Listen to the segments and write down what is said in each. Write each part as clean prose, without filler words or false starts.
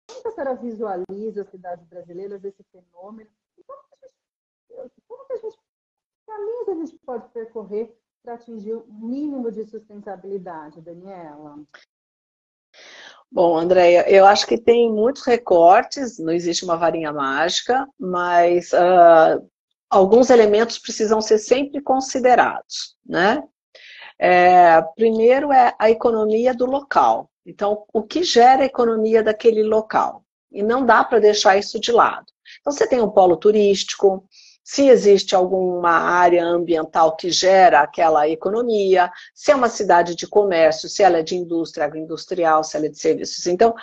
que a senhora visualiza as cidades brasileiras, esse fenômeno? E como que a gente, caminho que a gente pode percorrer para atingir um mínimo de sustentabilidade, Daniela? Bom, Andréia, eu acho que tem muitos recortes, não existe uma varinha mágica, mas alguns elementos precisam ser sempre considerados, né? Primeiro é a economia do local. Então, o que gera a economia daquele local? E não dá para deixar isso de lado. Então, você tem um polo turístico, se existe alguma área ambiental que gera aquela economia, se é uma cidade de comércio, se ela é de indústria, agroindustrial, se ela é de serviços. Então,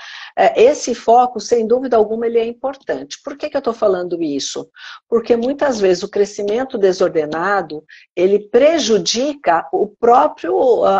esse foco, sem dúvida alguma, ele é importante. Por que eu estou falando isso? Porque muitas vezes o crescimento desordenado, ele prejudica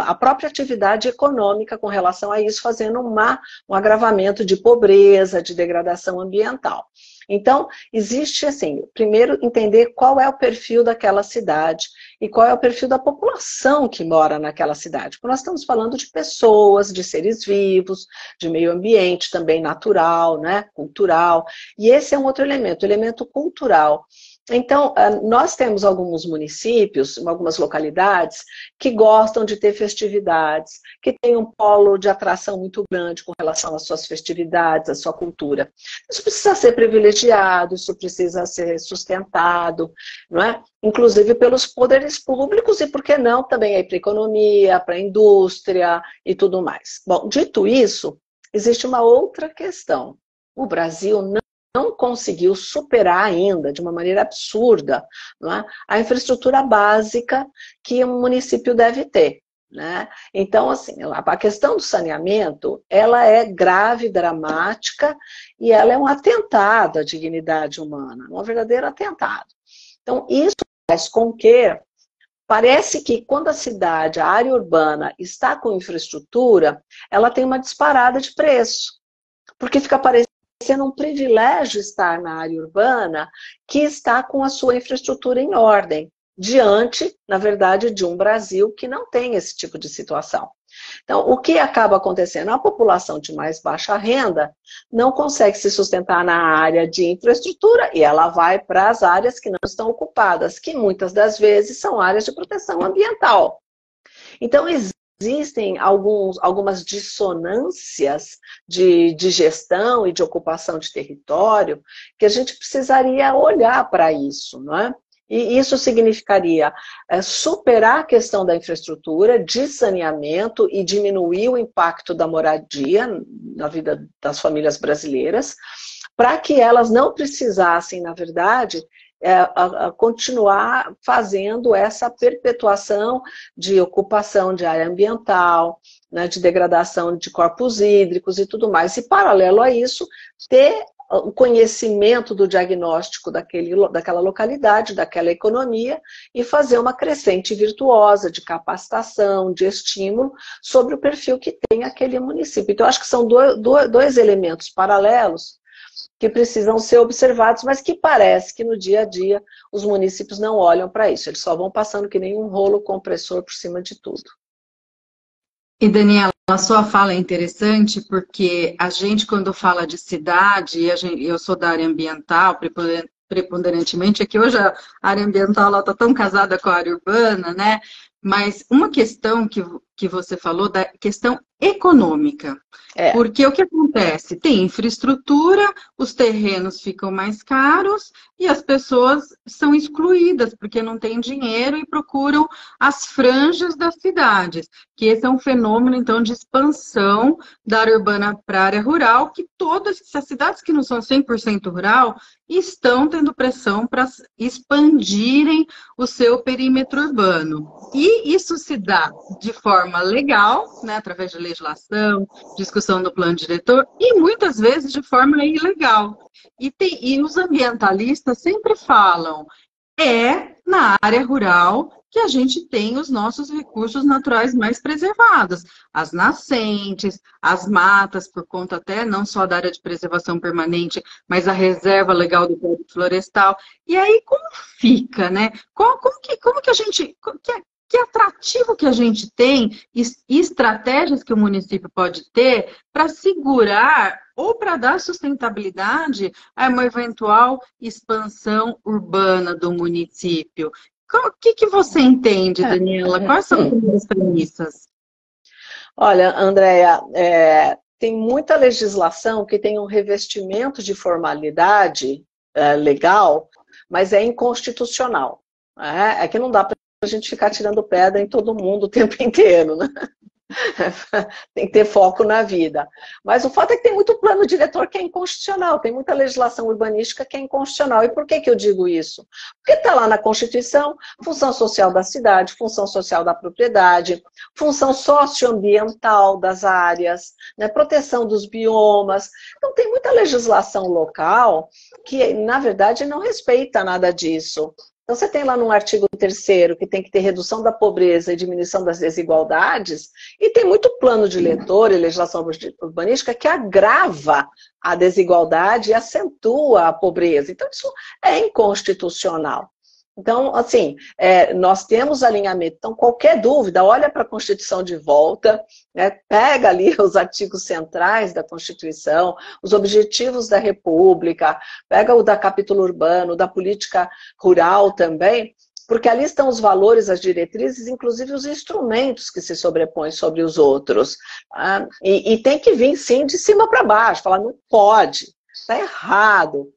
a própria atividade econômica com relação a isso, fazendo um agravamento de pobreza, de degradação ambiental. Então, existe assim, primeiro entender qual é o perfil daquela cidade e qual é o perfil da população que mora naquela cidade. Porque nós estamos falando de pessoas, de seres vivos, de meio ambiente também natural, né, cultural. E esse é um outro elemento, o elemento cultural. Então, nós temos alguns municípios, algumas localidades, que gostam de ter festividades, que tem um polo de atração muito grande com relação às suas festividades, à sua cultura. Isso precisa ser privilegiado, isso precisa ser sustentado, não é? Inclusive pelos poderes públicos e, por que não, também para a economia, para a indústria e tudo mais. Bom, dito isso, existe uma outra questão. O Brasil não conseguiu superar ainda, de uma maneira absurda, não é? A infraestrutura básica que um município deve ter. Né? Então, assim, a questão do saneamento, ela é grave, dramática, e ela é um atentado à dignidade humana, um verdadeiro atentado. Então, isso faz com que, parece que quando a cidade, a área urbana, está com infraestrutura, ela tem uma disparada de preço, porque fica parecendo um privilégio estar na área urbana que está com a sua infraestrutura em ordem, diante, na verdade, de um Brasil que não tem esse tipo de situação. Então, o que acaba acontecendo? A população de mais baixa renda não consegue se sustentar na área de infraestrutura e ela vai para as áreas que não estão ocupadas, que muitas das vezes são áreas de proteção ambiental. Então, existem algumas dissonâncias de gestão e de ocupação de território que a gente precisaria olhar para isso, não é? E isso significaria superar a questão da infraestrutura, de saneamento e diminuir o impacto da moradia na vida das famílias brasileiras, para que elas não precisassem, na verdade, continuar fazendo essa perpetuação de ocupação de área ambiental, né, de degradação de corpos hídricos e tudo mais. E, paralelo a isso, ter o conhecimento do diagnóstico daquela localidade, daquela economia, e fazer uma crescente virtuosa de capacitação, de estímulo sobre o perfil que tem aquele município. Então, acho que são dois elementos paralelos que precisam ser observados, mas que parece que no dia a dia os municípios não olham para isso, eles só vão passando que nem um rolo compressor por cima de tudo. E, Daniela, a sua fala é interessante porque a gente, quando fala de cidade, eu sou da área ambiental, preponderantemente, é que hoje a área ambiental está tão casada com a área urbana, né? Mas uma questão que você falou, da questão econômica. Porque o que acontece? Tem infraestrutura, os terrenos ficam mais caros e as pessoas são excluídas porque não têm dinheiro e procuram as franjas das cidades. Que esse é um fenômeno, então, de expansão da área urbana para a área rural, que todas essas cidades que não são 100% rural estão tendo pressão para expandirem o seu perímetro urbano. E isso se dá de forma legal, né, através de legislação, discussão do plano diretor, e muitas vezes de forma ilegal. E os ambientalistas sempre falam, na área rural que a gente tem os nossos recursos naturais mais preservados. As nascentes, as matas, por conta até não só da área de preservação permanente, mas a reserva legal do Código Florestal. E aí, como fica, né? Como que a gente... que atrativo que a gente tem e estratégias que o município pode ter para segurar ou para dar sustentabilidade a uma eventual expansão urbana do município. O que você entende, Daniela? Quais são as premissas? Olha, Andréia, tem muita legislação que tem um revestimento de formalidade legal, mas é inconstitucional. É que não dá para a gente ficar tirando pedra em todo mundo o tempo inteiro, né? Tem que ter foco na vida. Mas o fato é que tem muito plano diretor que é inconstitucional, tem muita legislação urbanística que é inconstitucional. E por que eu digo isso? Porque está lá na Constituição, função social da cidade, função social da propriedade, função socioambiental das áreas, né, proteção dos biomas. Então tem muita legislação local que, na verdade, não respeita nada disso. Então, você tem lá no artigo 3º que tem que ter redução da pobreza e diminuição das desigualdades, e tem muito plano diretor e legislação urbanística que agrava a desigualdade e acentua a pobreza. Então, isso é inconstitucional. Então, assim, nós temos alinhamento. Então, qualquer dúvida, olha para a Constituição de volta, né, pega ali os artigos centrais da Constituição, os objetivos da República, pega o da capítulo urbano, da política rural também, porque ali estão os valores, as diretrizes, inclusive os instrumentos que se sobrepõem sobre os outros. E tem que vir, sim, de cima para baixo, falar, não pode, está errado.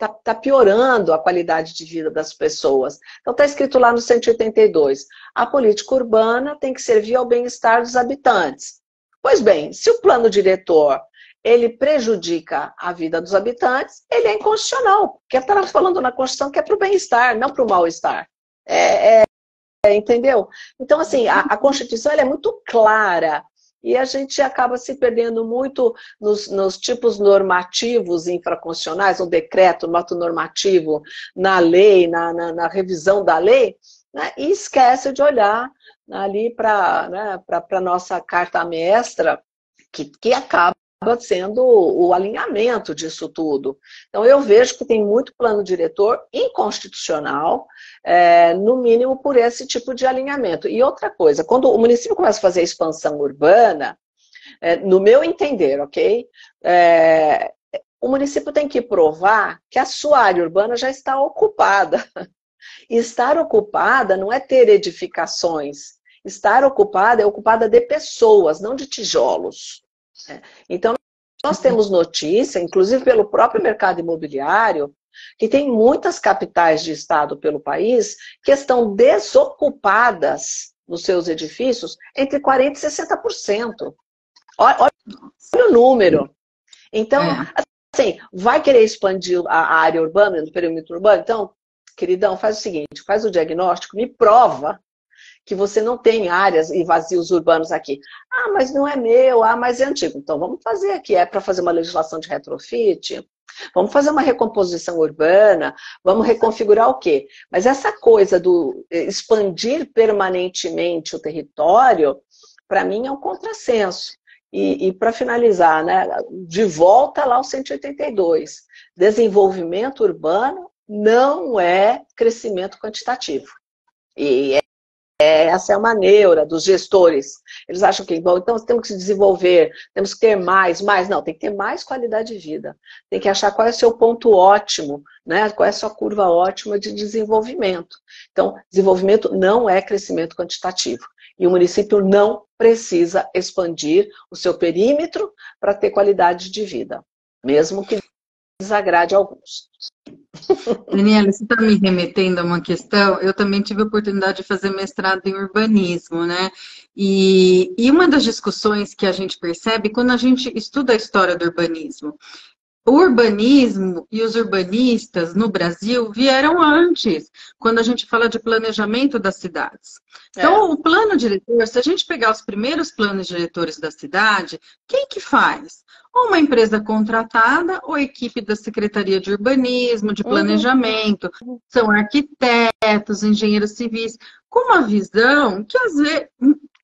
Está piorando a qualidade de vida das pessoas. Então está escrito lá no 182, a política urbana tem que servir ao bem-estar dos habitantes. Pois bem, se o plano diretor ele prejudica a vida dos habitantes, ele é inconstitucional, porque está falando na Constituição que é para o bem-estar, não para o mal-estar. Entendeu? Então, assim, a Constituição ela é muito clara. E a gente acaba se perdendo muito nos tipos normativos infraconstitucionais, no decreto, no ato normativo, na lei, na revisão da lei, né, e esquece de olhar ali para a nossa carta mestra, que acaba sendo o alinhamento disso tudo. Então, eu vejo que tem muito plano diretor inconstitucional, no mínimo por esse tipo de alinhamento. E outra coisa, quando o município começa a fazer expansão urbana, no meu entender, ok? O município tem que provar que a sua área urbana já está ocupada. E estar ocupada não é ter edificações. Estar ocupada é ocupada de pessoas, não de tijolos. Então, nós temos notícia, inclusive pelo próprio mercado imobiliário, que tem muitas capitais de estado pelo país que estão desocupadas nos seus edifícios entre 40% e 60%. Olha o número. Então, assim, vai querer expandir a área urbana, no perímetro urbano? Então, queridão, faz o seguinte, faz o diagnóstico, me prova que você não tem áreas e vazios urbanos aqui. Ah, mas não é meu, mas é antigo. Então, vamos fazer aqui, para fazer uma legislação de retrofit, vamos fazer uma recomposição urbana, vamos reconfigurar o quê? Mas essa coisa do expandir permanentemente o território, para mim é um contrassenso. E para finalizar, né, de volta lá ao 182, desenvolvimento urbano não é crescimento quantitativo. E essa é uma neura dos gestores. Eles acham que, bom, então temos que se desenvolver, temos que ter mais. Não, tem que ter mais qualidade de vida. Tem que achar qual é o seu ponto ótimo, né? Qual é a sua curva ótima de desenvolvimento. Então, desenvolvimento não é crescimento quantitativo. E o município não precisa expandir o seu perímetro para ter qualidade de vida, mesmo que desagrade a alguns. Daniela, você está me remetendo a uma questão, eu também tive a oportunidade de fazer mestrado em urbanismo, né? E uma das discussões que a gente percebe quando a gente estuda a história do urbanismo, o urbanismo e os urbanistas no Brasil vieram antes, quando a gente fala de planejamento das cidades. Então, o plano diretor, se a gente pegar os primeiros planos diretores da cidade, quem que faz? Ou uma empresa contratada, ou a equipe da Secretaria de Urbanismo, de Planejamento, são arquitetos, engenheiros civis, com uma visão que às vezes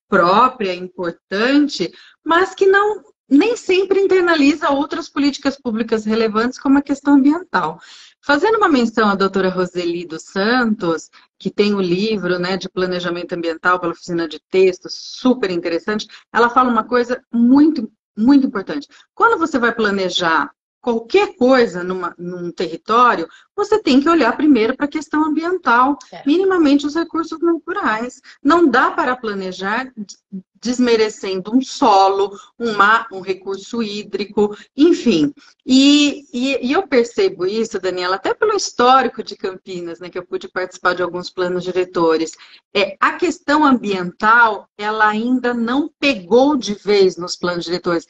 própria, importante, mas que não nem sempre internaliza outras políticas públicas relevantes, como a questão ambiental. Fazendo uma menção à doutora Roseli dos Santos, que tem o livro, né, de planejamento ambiental pela oficina de texto, super interessante, ela fala uma coisa muito, muito importante. Quando você vai planejar qualquer coisa num território, você tem que olhar primeiro para a questão ambiental, minimamente os recursos naturais. Não dá para planejar desmerecendo um solo, um recurso hídrico, enfim. E eu percebo isso, Daniela, até pelo histórico de Campinas, né, que eu pude participar de alguns planos diretores. A questão ambiental, ela ainda não pegou de vez nos planos diretores.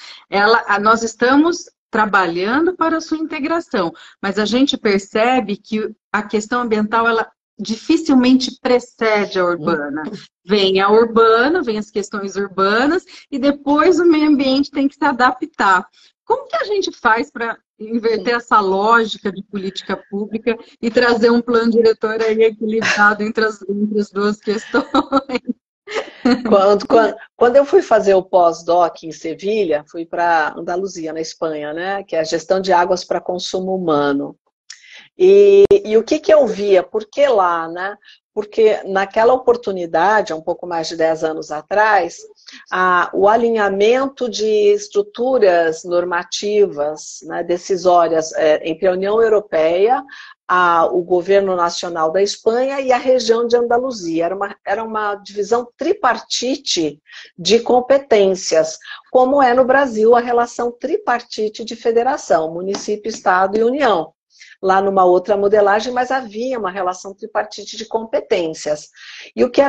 Nós estamos trabalhando para a sua integração, mas a gente percebe que a questão ambiental, ela dificilmente precede a urbana. Vem a urbana, vem as questões urbanas, e depois o meio ambiente tem que se adaptar. Como que a gente faz para inverter essa lógica de política pública e trazer um plano diretor aí equilibrado entre as duas questões? Quando eu fui fazer o pós-doc em Sevilha, fui para Andaluzia, na Espanha, né, que é a gestão de águas para consumo humano. E o que eu via? Por que lá, né? Porque naquela oportunidade, há um pouco mais de 10 anos atrás, o alinhamento de estruturas normativas, né, decisórias entre a União Europeia, o governo nacional da Espanha e a região de Andaluzia. Era uma divisão tripartite de competências, como é no Brasil a relação tripartite de federação, município, estado e União. Lá numa outra modelagem, mas havia uma relação tripartite de competências. E o que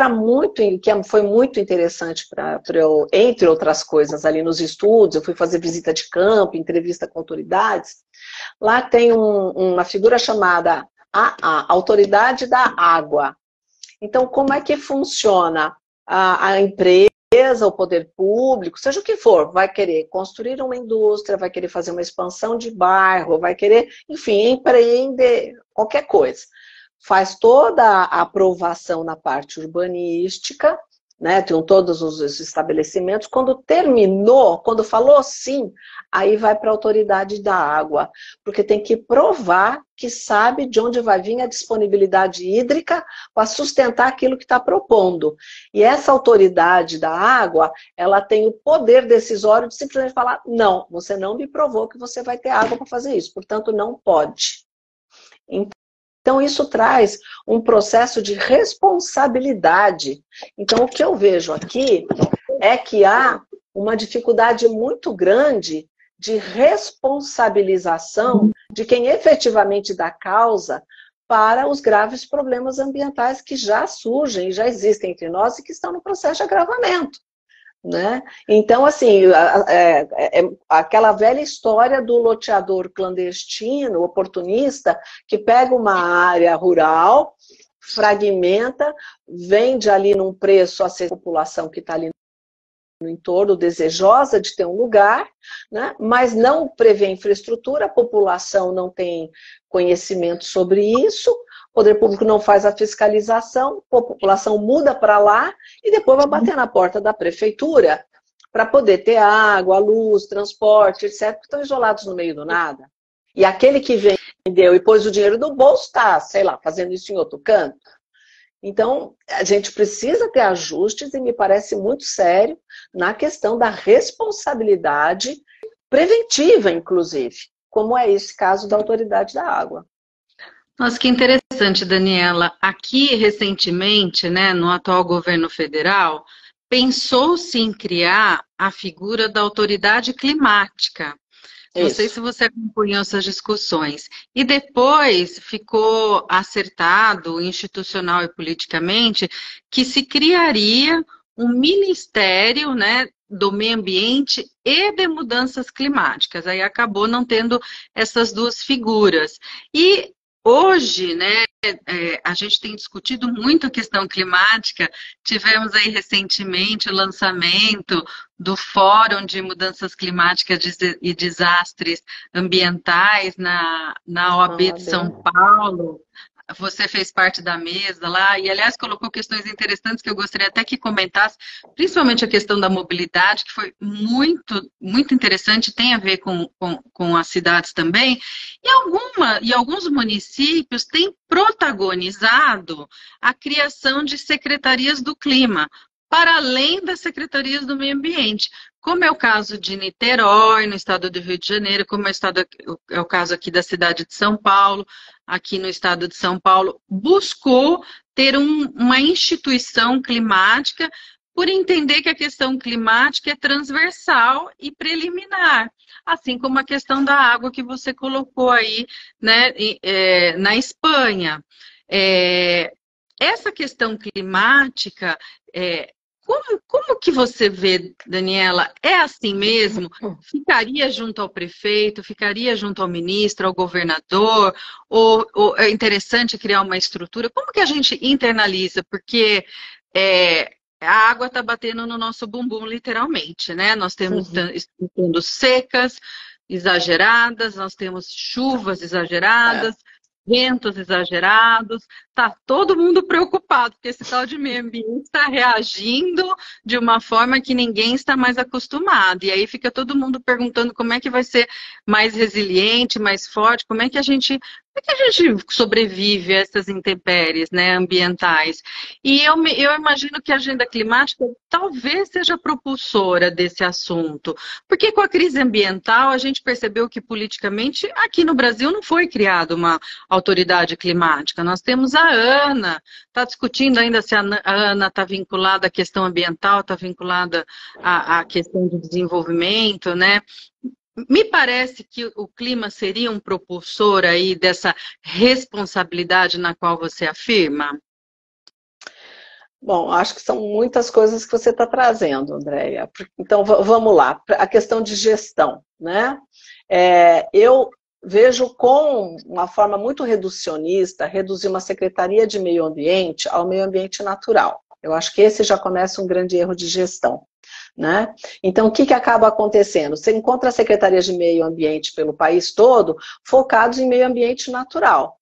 foi muito interessante para eu, entre outras coisas, ali nos estudos, eu fui fazer visita de campo, entrevista com autoridades, lá tem uma figura chamada a Autoridade da Água. Então, como é que funciona a empresa, o poder público, seja o que for, vai querer construir uma indústria, vai querer fazer uma expansão de bairro, vai querer, enfim, empreender qualquer coisa. Faz toda a aprovação na parte urbanística, né, tem todos os estabelecimentos. Quando terminou, quando falou sim, aí vai para a Autoridade da Água, porque tem que provar que sabe de onde vai vir a disponibilidade hídrica para sustentar aquilo que está propondo. E essa Autoridade da Água, ela tem o poder decisório de simplesmente falar, não, você não me provou que você vai ter água para fazer isso, portanto não pode. Então, isso traz um processo de responsabilidade. Então, o que eu vejo aqui é que há uma dificuldade muito grande de responsabilização de quem efetivamente dá causa para os graves problemas ambientais que já surgem, já existem entre nós e que estão no processo de agravamento. Né? Então, assim, aquela velha história do loteador clandestino, oportunista, que pega uma área rural, fragmenta, vende ali num preço a ser a população que está ali no entorno, desejosa de ter um lugar, né? Mas não prevê infraestrutura, a população não tem conhecimento sobre isso, o poder público não faz a fiscalização, a população muda para lá e depois vai bater na porta da prefeitura para poder ter água, luz, transporte, etc., que estão isolados no meio do nada. E aquele que vendeu e pôs o dinheiro no bolso está, sei lá, fazendo isso em outro canto. Então, a gente precisa ter ajustes, e me parece muito sério, na questão da responsabilidade preventiva, inclusive, como é esse caso da Autoridade da Água. Nossa, que interessante, Daniela. Aqui, recentemente, né, no atual governo federal, pensou-se em criar a figura da autoridade climática. Não sei se você acompanhou essas discussões. E depois ficou acertado, institucional e politicamente, que se criaria um ministério, né, do meio ambiente e de mudanças climáticas. Aí acabou não tendo essas duas figuras. E hoje, né, a gente tem discutido muito a questão climática. Tivemos aí recentemente o lançamento do Fórum de Mudanças Climáticas e Desastres Ambientais na OAB de São Paulo, você fez parte da mesa lá, e aliás colocou questões interessantes que eu gostaria até que comentasse, principalmente a questão da mobilidade, que foi muito, muito interessante, tem a ver com as cidades também, e alguns municípios têm protagonizado a criação de secretarias do clima, para além das secretarias do meio ambiente, como é o caso de Niterói, no estado do Rio de Janeiro, como é o caso aqui da cidade de São Paulo, aqui no estado de São Paulo, buscou ter uma instituição climática por entender que a questão climática é transversal e preliminar, assim como a questão da água que você colocou aí, né, na Espanha. Essa questão climática, como que você vê, Daniela? É assim mesmo? Ficaria junto ao prefeito, ficaria junto ao ministro, ao governador? Ou é interessante criar uma estrutura? Como que a gente internaliza? Porque a água está batendo no nosso bumbum, literalmente, né? Nós estamos tendo secas exageradas, nós temos chuvas exageradas, ventos exagerados, está todo mundo preocupado, porque esse tal de meio ambiente está reagindo de uma forma que ninguém está mais acostumado. E aí fica todo mundo perguntando como é que vai ser mais resiliente, mais forte, como é que a gente sobrevive a essas intempéries, né, ambientais. E eu imagino que a agenda climática talvez seja propulsora desse assunto, porque com a crise ambiental a gente percebeu que politicamente aqui no Brasil não foi criada uma autoridade climática. Nós temos a ANA, está discutindo ainda se a ANA está vinculada à questão ambiental, está vinculada à questão de desenvolvimento, né? Me parece que o clima seria um propulsor aí dessa responsabilidade na qual você afirma? Bom, acho que são muitas coisas que você está trazendo, Andréia. Então, vamos lá. A questão de gestão, né? Eu vejo com uma forma muito reducionista, reduzir uma Secretaria de Meio Ambiente ao meio ambiente natural. Eu acho que esse já começa um grande erro de gestão. Né? Então, o que acaba acontecendo? Você encontra secretarias de meio ambiente pelo país todo focados em meio ambiente natural.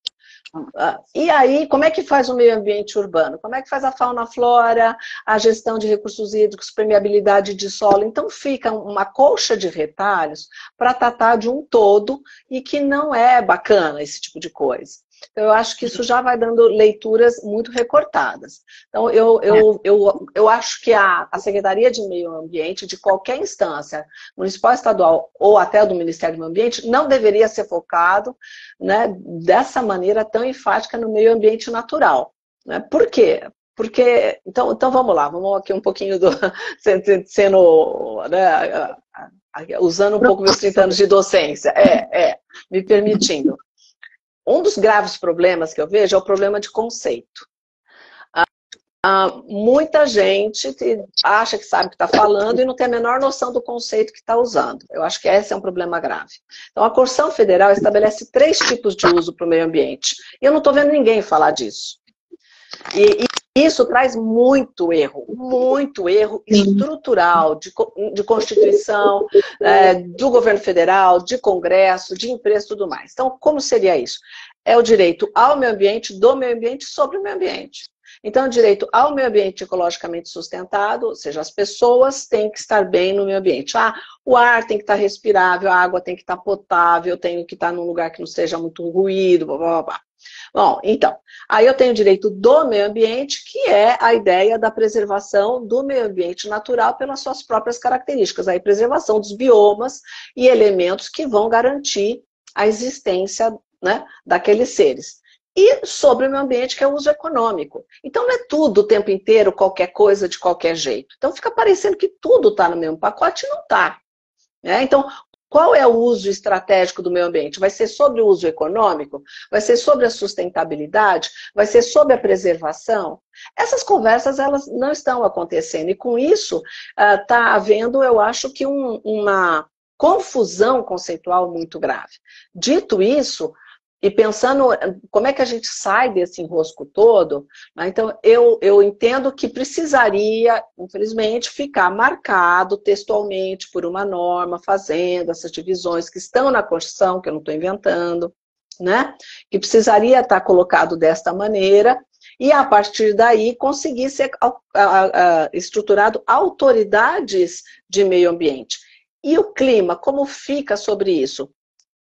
E aí, como é que faz o meio ambiente urbano? Como é que faz a fauna, a flora, a gestão de recursos hídricos, permeabilidade de solo? Então, fica uma colcha de retalhos para tratar de um todo e que não é bacana esse tipo de coisa. Então, eu acho que isso já vai dando leituras muito recortadas. Então, eu acho que a Secretaria de Meio Ambiente, de qualquer instância, municipal, estadual ou até do Ministério do Meio Ambiente, não deveria ser focado, né, dessa maneira tão enfática no meio ambiente natural. Né? Por quê? Porque, então vamos lá, vamos aqui um pouquinho sendo, né, usando um pouco meus 30 anos de docência, me permitindo. Um dos graves problemas que eu vejo é o problema de conceito. Muita gente acha que sabe o que está falando e não tem a menor noção do conceito que está usando. Eu acho que esse é um problema grave. Então, a Constituição Federal estabelece 3 tipos de uso para o meio ambiente. E eu não estou vendo ninguém falar disso. E isso traz muito erro estrutural de Constituição, do governo federal, de Congresso, de empresa e tudo mais. Então, como seria isso? É o direito ao meio ambiente, do meio ambiente, sobre o meio ambiente. Então, o direito ao meio ambiente ecologicamente sustentado, ou seja, as pessoas têm que estar bem no meio ambiente. O ar tem que estar respirável, a água tem que estar potável, tem que estar num lugar que não seja muito ruído, blá, blá, blá. Bom, então, aí eu tenho o direito do meio ambiente, que é a ideia da preservação do meio ambiente natural pelas suas próprias características, aí preservação dos biomas e elementos que vão garantir a existência, né, daqueles seres. E sobre o meio ambiente, que é o uso econômico. Então não é tudo o tempo inteiro, qualquer coisa, de qualquer jeito. Então fica parecendo que tudo está no mesmo pacote e não está. Né? Então, qual é o uso estratégico do meio ambiente? Vai ser sobre o uso econômico? Vai ser sobre a sustentabilidade? Vai ser sobre a preservação? Essas conversas, elas não estão acontecendo. E com isso, está havendo, eu acho que uma confusão conceitual muito grave. Dito isso, e pensando como é que a gente sai desse enrosco todo, né? Então eu entendo que precisaria, infelizmente, ficar marcado textualmente por uma norma, fazendo essas divisões que estão na Constituição, que eu não estou inventando, né? Que precisaria estar colocado desta maneira e, a partir daí, conseguir ser estruturado autoridades de meio ambiente. E o clima, como fica sobre isso?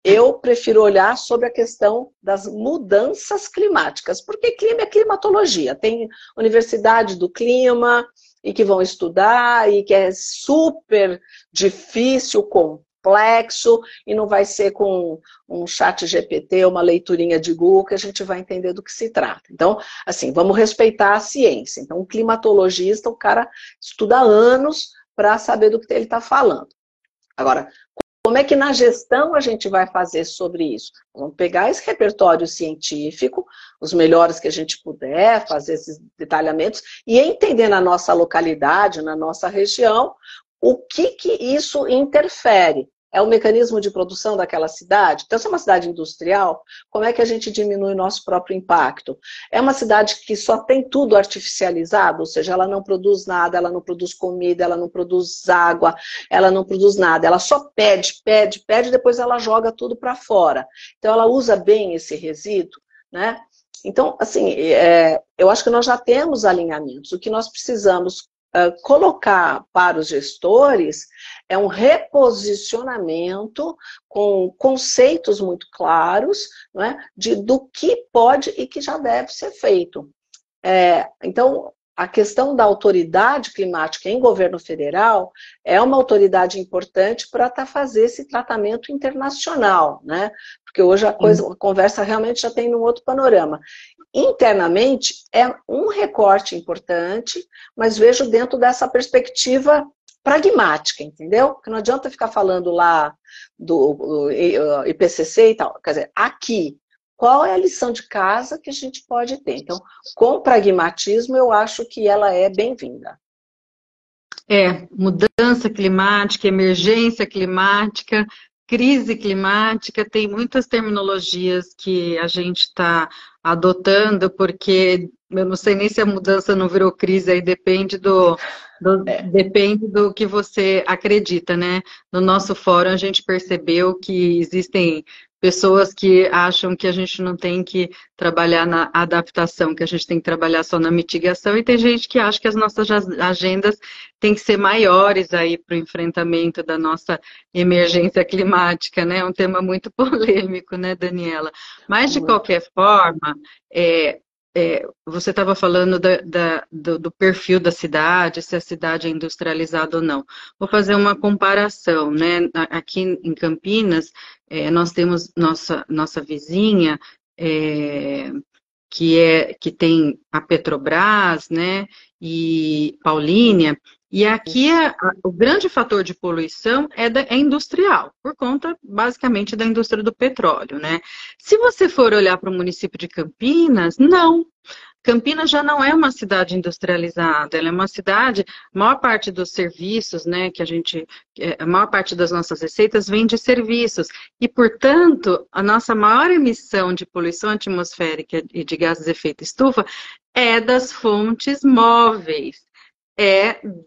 Eu prefiro olhar sobre a questão das mudanças climáticas, porque clima é climatologia. Tem universidade do clima e que vão estudar e que é super difícil, complexo, e não vai ser com um chat GPT, uma leiturinha de Google, que a gente vai entender do que se trata. Então, assim, vamos respeitar a ciência. Então, um climatologista, o cara estuda anos para saber do que ele está falando. Agora, como é que na gestão a gente vai fazer sobre isso? Vamos pegar esse repertório científico, os melhores que a gente puder, fazer esses detalhamentos, e entender na nossa localidade, na nossa região, o que isso interfere. É o mecanismo de produção daquela cidade? Então, se é uma cidade industrial, como é que a gente diminui o nosso próprio impacto? É uma cidade que só tem tudo artificializado, ou seja, ela não produz nada, ela não produz comida, ela não produz água, ela não produz nada, ela só pede, depois ela joga tudo para fora. Então, ela usa bem esse resíduo, né? Então, assim, eu acho que nós já temos alinhamentos. O que nós precisamos colocar para os gestores é um reposicionamento com conceitos muito claros, não é, do que pode e que já deve ser feito. Então, a questão da autoridade climática em governo federal é uma autoridade importante para fazer esse tratamento internacional, né? Porque hoje a conversa realmente já tem um outro panorama. Internamente, é um recorte importante, mas vejo dentro dessa perspectiva pragmática, entendeu? Porque não adianta ficar falando lá do IPCC e tal. Quer dizer, aqui, qual é a lição de casa que a gente pode ter? Então, com pragmatismo, eu acho que ela é bem-vinda. Mudança climática, emergência climática, crise climática, tem muitas terminologias que a gente está adotando, porque eu não sei nem se a mudança não virou crise, aí depende depende do que você acredita, né? No nosso fórum a gente percebeu que existem pessoas que acham que a gente não tem que trabalhar na adaptação, que a gente tem que trabalhar só na mitigação, e tem gente que acha que as nossas agendas têm que ser maiores aí para o enfrentamento da nossa emergência climática, né? É um tema muito polêmico, né, Daniela? Mas, de qualquer forma, você estava falando do perfil da cidade, se a cidade é industrializada ou não. Vou fazer uma comparação, né? Aqui em Campinas, nós temos nossa vizinha, que tem a Petrobras, né? E Paulínia. E aqui o grande fator de poluição é industrial, por conta, basicamente, da indústria do petróleo, né? Se você for olhar para o município de Campinas, não. Campinas já não é uma cidade industrializada, ela é uma cidade, a maior parte dos serviços, né, a maior parte das nossas receitas vem de serviços, e, portanto, a nossa maior emissão de poluição atmosférica e de gases de efeito estufa é das fontes móveis.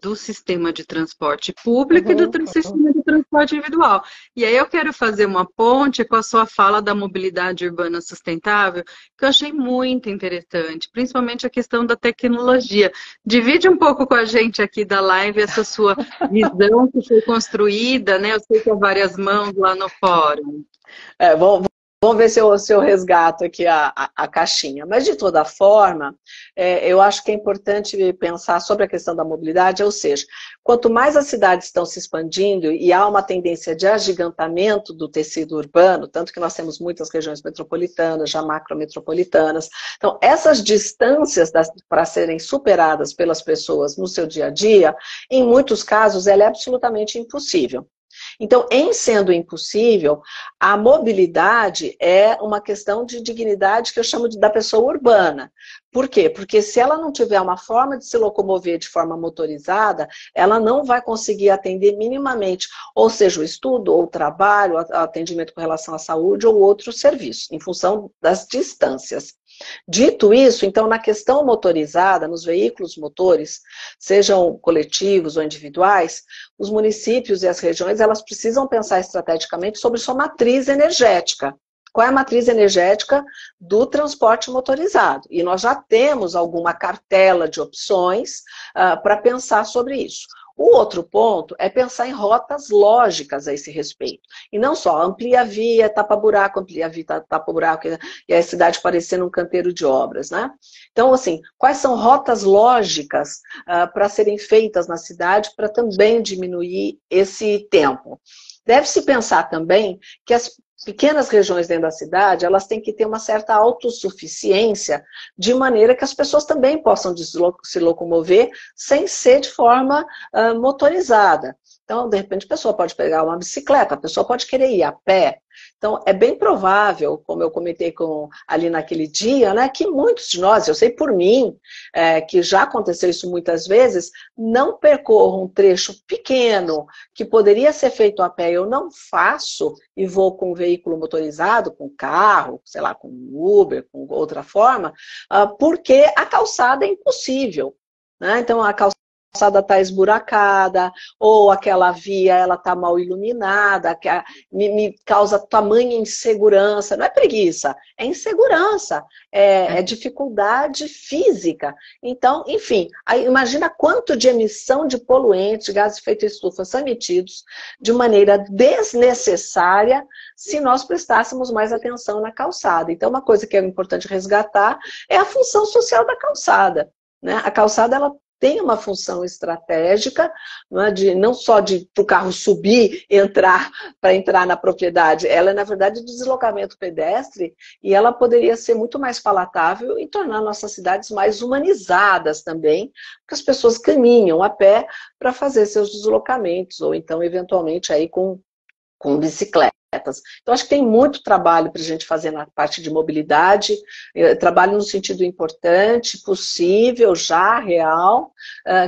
Do sistema de transporte público e do sistema de transporte individual. E aí eu quero fazer uma ponte com a sua fala da mobilidade urbana sustentável, que eu achei muito interessante, principalmente a questão da tecnologia. Divide um pouco com a gente aqui da live essa sua visão que foi construída, né? Eu sei que há várias mãos lá no fórum. Vamos ver se eu resgato aqui a caixinha. Mas, de toda forma, eu acho que é importante pensar sobre a questão da mobilidade, ou seja, quanto mais as cidades estão se expandindo e há uma tendência de agigantamento do tecido urbano, tanto que nós temos muitas regiões metropolitanas, já macrometropolitanas. Então, essas distâncias para serem superadas pelas pessoas no seu dia a dia, em muitos casos, ela é absolutamente impossível. Então, em sendo impossível, a mobilidade é uma questão de dignidade que eu chamo da pessoa urbana. Por quê? Porque se ela não tiver uma forma de se locomover de forma motorizada, ela não vai conseguir atender minimamente, ou seja, o estudo, ou o trabalho, o atendimento com relação à saúde, ou outros serviços, em função das distâncias. Dito isso, então, na questão motorizada, nos veículos motores, sejam coletivos ou individuais, os municípios e as regiões, elas precisam pensar estrategicamente sobre sua matriz energética. qual é a matriz energética do transporte motorizado. E nós já temos alguma cartela de opções para pensar sobre isso. O outro ponto é pensar em rotas lógicas a esse respeito. E não só amplia a via, tapa buraco, amplia a via, tapa buraco, e a cidade parecendo um canteiro de obras, né? Então, assim, quais são rotas lógicas para serem feitas na cidade para também diminuir esse tempo? Deve-se pensar também que as pequenas regiões dentro da cidade, elas têm que ter uma certa autossuficiência, de maneira que as pessoas também possam se locomover sem ser de forma motorizada. Então, de repente, a pessoa pode pegar uma bicicleta, a pessoa pode querer ir a pé. Então, é bem provável, como eu comentei ali naquele dia, né, que muitos de nós, eu sei por mim, que já aconteceu isso muitas vezes, não percorram um trecho pequeno que poderia ser feito a pé, eu não faço e vou com um veículo motorizado, com carro, sei lá, com Uber, com outra forma, porque a calçada é impossível, né? Então, a calçada está esburacada, ou aquela via ela está mal iluminada, que me causa tamanha insegurança. Não é preguiça, é insegurança, é dificuldade física. Então, enfim, aí imagina quanto de emissão de poluentes, gases de efeito estufa são emitidos de maneira desnecessária se nós prestássemos mais atenção na calçada. Então, uma coisa que é importante resgatar é a função social da calçada, né? A calçada, ela tem uma função estratégica, não só de o carro subir, para entrar na propriedade, ela é, na verdade, de deslocamento pedestre, e ela poderia ser muito mais palatável e tornar nossas cidades mais humanizadas também, porque as pessoas caminham a pé para fazer seus deslocamentos, ou então, eventualmente, aí com bicicleta. Então, acho que tem muito trabalho para a gente fazer na parte de mobilidade, trabalho no sentido importante, possível, já, real,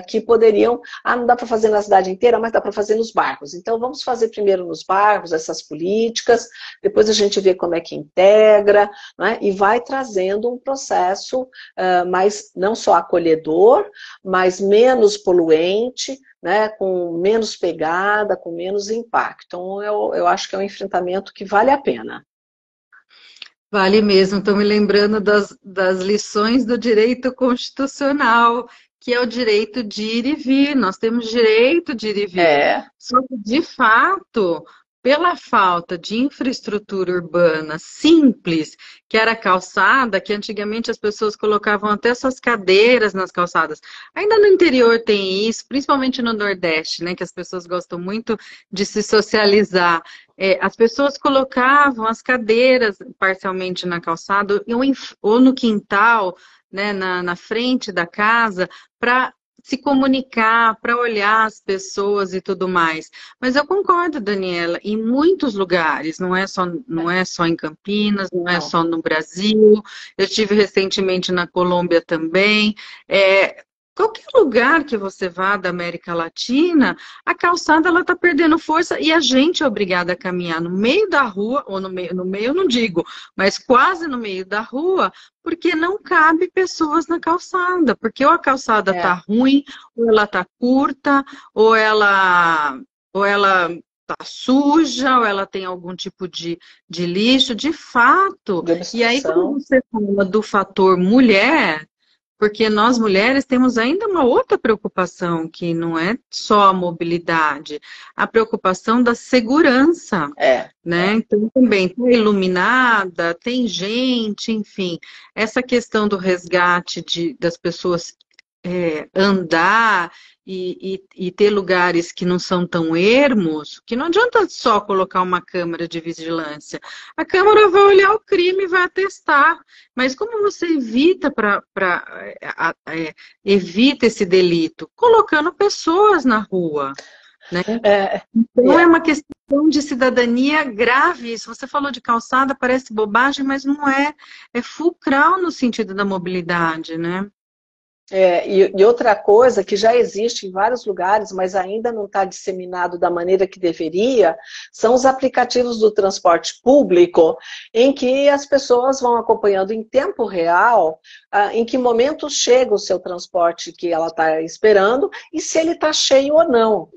que poderiam, não dá para fazer na cidade inteira, mas dá para fazer nos bairros. Então, vamos fazer primeiro nos bairros essas políticas, depois a gente vê como é que integra, né, e vai trazendo um processo mais, não só acolhedor, mas menos poluente, né, com menos pegada, com menos impacto. Então, eu acho que é um enfrentamento que vale a pena. Vale mesmo, estou me lembrando das lições do direito constitucional, que é o direito de ir e vir. Nós temos direito de ir e vir. Só que, de fato, pela falta de infraestrutura urbana simples, que era calçada, que antigamente as pessoas colocavam até suas cadeiras nas calçadas. Ainda no interior tem isso, principalmente no Nordeste, né, que as pessoas gostam muito de se socializar. As pessoas colocavam as cadeiras parcialmente na calçada ou no quintal, né, na frente da casa, para se comunicar, para olhar as pessoas e tudo mais. Mas eu concordo, Daniela, em muitos lugares, não é só em Campinas, não é só no Brasil, eu estive recentemente na Colômbia também. Qualquer lugar que você vá da América Latina, a calçada ela está perdendo força e a gente é obrigada a caminhar no meio da rua, ou no meio eu não digo, mas quase no meio da rua, porque não cabe pessoas na calçada, porque ou a calçada está ruim, ou ela está curta, ou ela está suja, ou ela tem algum tipo de lixo, de fato. E aí, quando você fala do fator mulher, porque nós mulheres temos ainda uma outra preocupação, que não é só a mobilidade, a preocupação da segurança, né? Então, também tem iluminada, tem gente, enfim. Essa questão do resgate das pessoas andar e ter lugares que não são tão ermos, que não adianta só colocar uma câmera de vigilância. A câmera vai olhar o crime e vai atestar. Mas como você evita evita esse delito? Colocando pessoas na rua. Né? Então é uma questão de cidadania grave. Se você falou de calçada, parece bobagem, mas não é. É fulcral no sentido da mobilidade, né? E outra coisa que já existe em vários lugares, mas ainda não está disseminado da maneira que deveria, são os aplicativos do transporte público, em que as pessoas vão acompanhando em tempo real em que momento chega o seu transporte que ela está esperando e se ele está cheio ou não.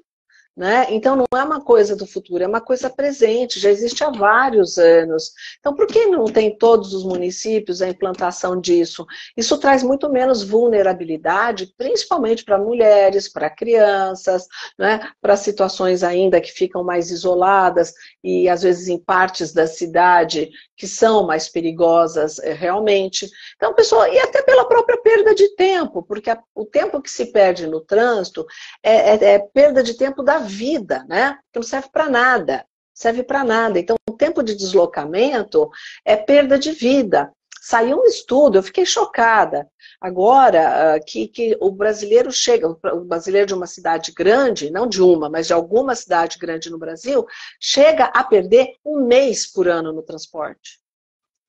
né? Então não é uma coisa do futuro, é uma coisa presente, já existe há vários anos. Então por que não tem todos os municípios a implantação disso? Isso traz muito menos vulnerabilidade, principalmente para mulheres, para crianças, né? Para situações ainda que ficam mais isoladas e às vezes em partes da cidade que são mais perigosas realmente. Então, pessoal, e até pela própria perda de tempo, porque o tempo que se perde no trânsito é perda de tempo da vida, né? Que não serve para nada, serve para nada. Então, o tempo de deslocamento é perda de vida. Saiu um estudo, eu fiquei chocada. Agora, que o brasileiro chega, o brasileiro de uma cidade grande, não de uma, mas de alguma cidade grande no Brasil, chega a perder 1 mês por ano no transporte.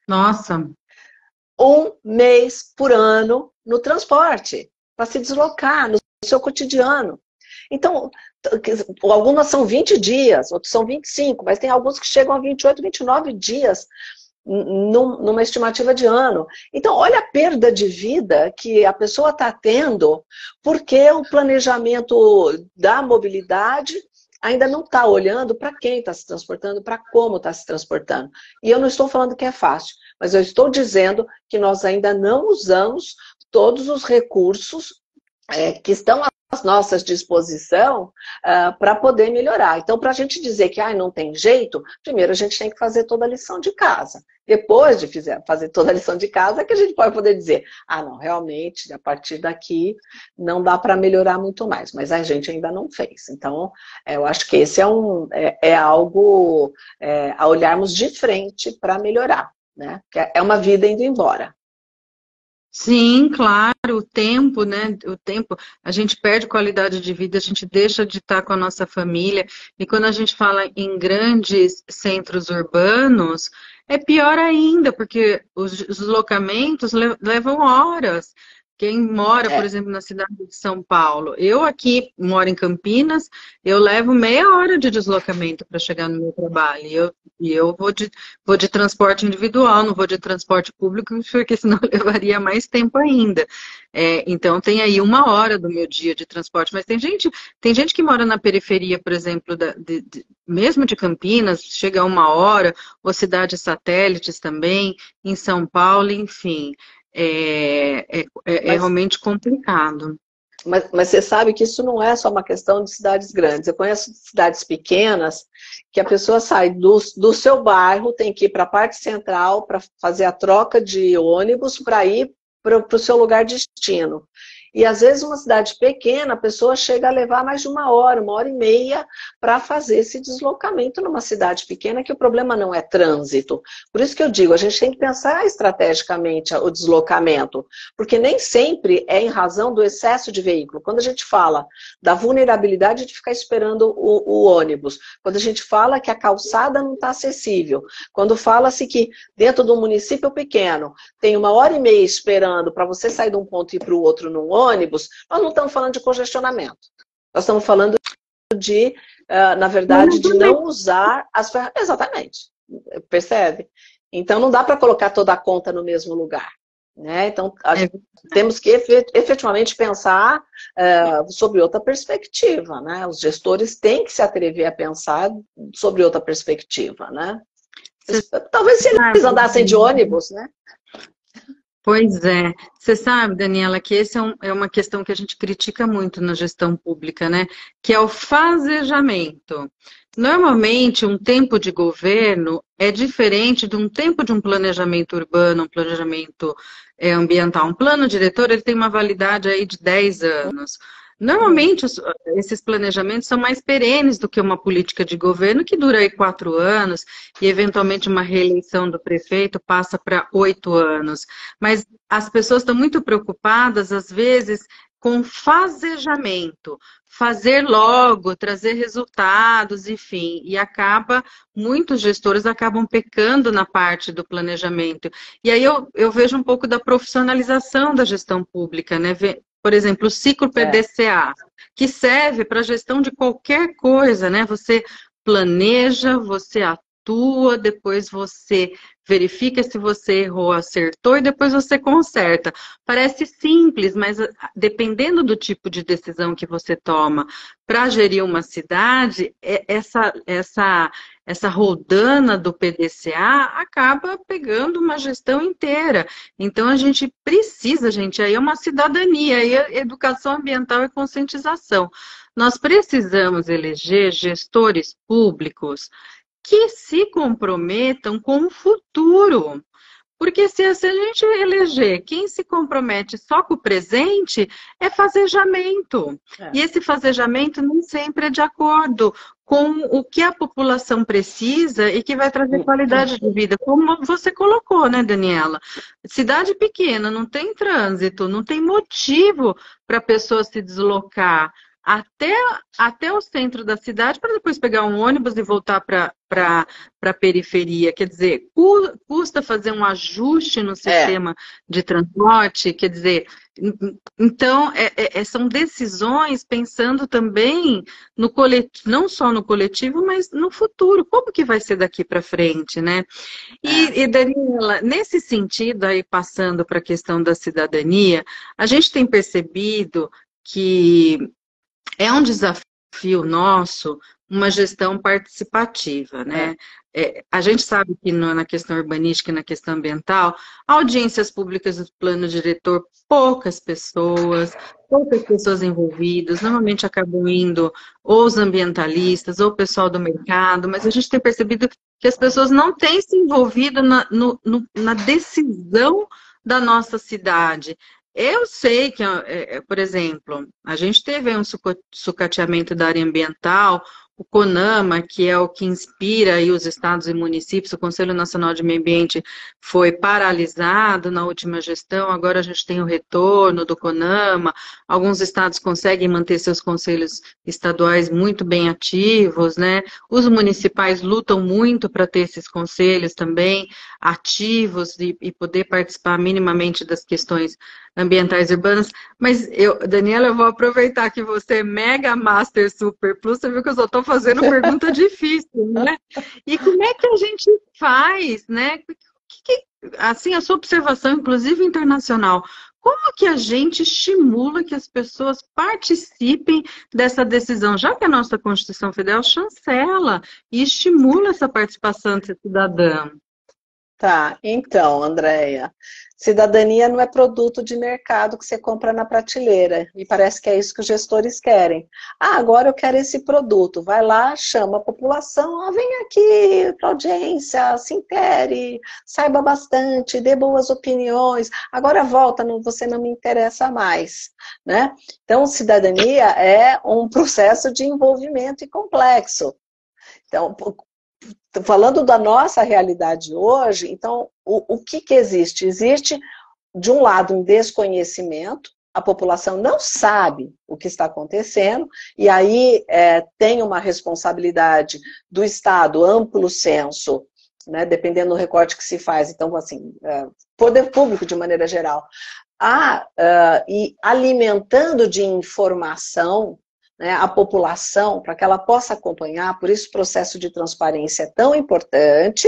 Nossa! 1 mês por ano no transporte, para se deslocar no seu cotidiano. Então, algumas são 20 dias, outros são 25, mas tem alguns que chegam a 28, 29 dias numa estimativa de ano. Então, olha a perda de vida que a pessoa está tendo, porque o planejamento da mobilidade ainda não está olhando para quem está se transportando, para como está se transportando. E eu não estou falando que é fácil, mas eu estou dizendo que nós ainda não usamos todos os recursos que estão à nossa disposição para poder melhorar. Então, para a gente dizer que não tem jeito, primeiro a gente tem que fazer toda a lição de casa. Depois de fazer toda a lição de casa, é que a gente pode poder dizer, não, realmente, a partir daqui não dá para melhorar muito mais, mas a gente ainda não fez. Então, eu acho que esse é algo a olharmos de frente para melhorar, né? Que é uma vida indo embora. Sim, claro, o tempo, né? O tempo, a gente perde qualidade de vida, a gente deixa de estar com a nossa família. E quando a gente fala em grandes centros urbanos, é pior ainda, porque os deslocamentos levam horas. Quem mora, por exemplo, na cidade de São Paulo, eu aqui moro em Campinas, eu levo meia hora de deslocamento para chegar no meu trabalho. E eu vou de transporte individual, não vou de transporte público, porque senão levaria mais tempo ainda. Então tem aí 1 hora do meu dia de transporte, mas tem gente que mora na periferia, por exemplo, mesmo de Campinas, chega a 1 hora, ou cidades satélites também, em São Paulo, enfim. É realmente complicado. Mas você sabe que isso não é só uma questão de cidades grandes. Eu conheço cidades pequenas que a pessoa sai do seu bairro, tem que ir para a parte central para fazer a troca de ônibus para ir para o seu lugar de destino. E às vezes uma cidade pequena, a pessoa chega a levar mais de 1 hora, 1h30 para fazer esse deslocamento numa cidade pequena, que o problema não é trânsito. Por isso que eu digo, a gente tem que pensar estrategicamente o deslocamento, porque nem sempre é em razão do excesso de veículo. Quando a gente fala da vulnerabilidade de ficar esperando o ônibus, quando a gente fala que a calçada não está acessível, quando fala-se que dentro de um município pequeno tem 1h30 esperando para você sair de um ponto e ir para o outro num ônibus, nós não estamos falando de congestionamento. Nós estamos falando de, na verdade, de não usar as ferramentas. Exatamente. Percebe? Então, não dá para colocar toda a conta no mesmo lugar. Né? Então, temos que efetivamente pensar sobre outra perspectiva. Né? Os gestores têm que se atrever a pensar sobre outra perspectiva. Né? Talvez se eles andassem de ônibus, né? Pois é. Você sabe, Daniela, que essa é uma questão que a gente critica muito na gestão pública, né? Que é o fasejamento. Normalmente, um tempo de governo é diferente de um tempo de um planejamento urbano, um planejamento ambiental. Um plano diretor, ele tem uma validade aí de 10 anos. Normalmente, esses planejamentos são mais perenes do que uma política de governo que dura aí 4 anos e, eventualmente, uma reeleição do prefeito passa para 8 anos. Mas as pessoas estão muito preocupadas, às vezes, com fasejamento, fazer logo, trazer resultados, enfim, e muitos gestores acabam pecando na parte do planejamento. E aí eu vejo um pouco da profissionalização da gestão pública, né? Por exemplo, o ciclo PDCA, que serve para a gestão de qualquer coisa, né? Você planeja, você pontua, depois você verifica se você errou, acertou e depois você conserta. Parece simples, mas dependendo do tipo de decisão que você toma para gerir uma cidade, essa roldana do PDCA acaba pegando uma gestão inteira. Então, a gente precisa, gente, aí é uma cidadania, aí é educação ambiental e conscientização. Nós precisamos eleger gestores públicos que se comprometam com o futuro. Porque se a gente eleger quem se compromete só com o presente, é fazejamento. E esse fazejamento nem sempre é de acordo com o que a população precisa e que vai trazer qualidade de vida. Como você colocou, né, Daniela? Cidade pequena, não tem trânsito, não tem motivo para a pessoa se deslocar até o centro da cidade para depois pegar um ônibus e voltar para a periferia. Quer dizer, custa fazer um ajuste no sistema de transporte, quer dizer, então são decisões pensando também no coletivo, não só no coletivo, mas no futuro, como que vai ser daqui para frente, né? E Daniela, nesse sentido, aí passando para a questão da cidadania, a gente tem percebido que é um desafio nosso uma gestão participativa, né? A gente sabe que na questão urbanística e na questão ambiental, audiências públicas do plano diretor, poucas pessoas envolvidas, normalmente acabam indo ou os ambientalistas ou o pessoal do mercado, mas a gente tem percebido que as pessoas não têm se envolvido na decisão da nossa cidade. Eu sei que, por exemplo, a gente teve um sucateamento da área ambiental, o CONAMA, que é o que inspira aí os estados e municípios, o Conselho Nacional de Meio Ambiente foi paralisado na última gestão, agora a gente tem o retorno do CONAMA, alguns estados conseguem manter seus conselhos estaduais muito bem ativos, né? Os municipais lutam muito para ter esses conselhos também ativos e poder participar minimamente das questões ambientais urbanas, mas Daniela, eu vou aproveitar que você é Mega Master Super Plus, você viu que eu só estou fazendo pergunta difícil, né? E como é que a gente faz, né? Assim, a sua observação, inclusive internacional, como que a gente estimula que as pessoas participem dessa decisão, já que a nossa Constituição Federal chancela e estimula essa participação cidadã? Tá, então, Andréia, cidadania não é produto de mercado que você compra na prateleira, e parece que é isso que os gestores querem. Agora eu quero esse produto, vai lá, chama a população, vem aqui para audiência, se intere, saiba bastante, dê boas opiniões, agora volta, você não me interessa mais, né? Então, cidadania é um processo de envolvimento e complexo. Então, falando da nossa realidade hoje, então, o que existe? Existe, de um lado, um desconhecimento, a população não sabe o que está acontecendo, e aí tem uma responsabilidade do Estado, amplo senso, né, dependendo do recorte que se faz, então, assim, poder público de maneira geral, e alimentando de informação, né, a população, para que ela possa acompanhar, por isso o processo de transparência é tão importante,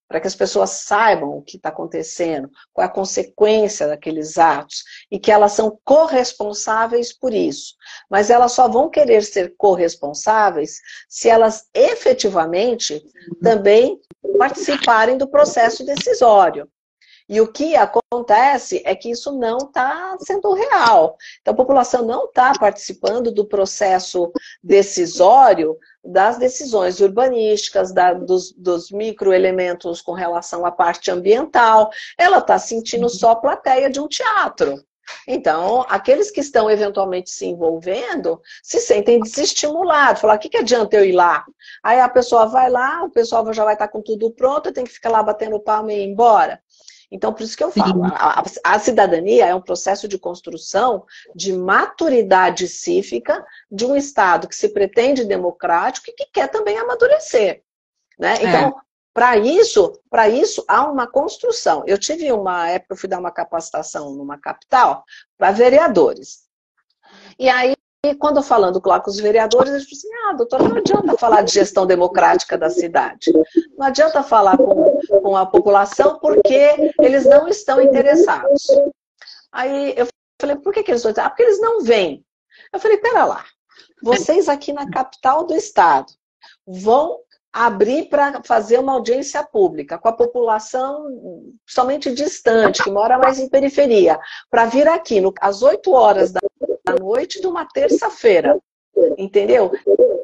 para que as pessoas saibam o que está acontecendo, qual é a consequência daqueles atos, e que elas são corresponsáveis por isso. Mas elas só vão querer ser corresponsáveis se elas efetivamente também participarem do processo decisório. E o que acontece é que isso não está sendo real. Então, a população não está participando do processo decisório das decisões urbanísticas, dos microelementos com relação à parte ambiental. Ela está sentindo só a plateia de um teatro. Então, aqueles que estão eventualmente se envolvendo se sentem desestimulados. Falar, o que adianta eu ir lá? Aí a pessoa vai lá, o pessoal já vai estar com tudo pronto, tem que ficar lá batendo palma e ir embora. Então, por isso que eu falo, a cidadania é um processo de construção de maturidade cívica de um Estado que se pretende democrático e que quer também amadurecer, né? Então, para isso há uma construção. Eu tive uma época, eu fui dar uma capacitação numa capital para vereadores. E aí, quando falando lá com os vereadores, eles disseram assim, doutora, não adianta falar de gestão democrática da cidade. Não adianta falar com a população porque eles não estão interessados. Aí eu falei, por que eles não estão interessados? Porque eles não vêm. Eu falei, pera lá, vocês aqui na capital do estado vão abrir para fazer uma audiência pública com a população somente distante, que mora mais em periferia, para vir aqui às 8 horas da noite de uma terça-feira, entendeu?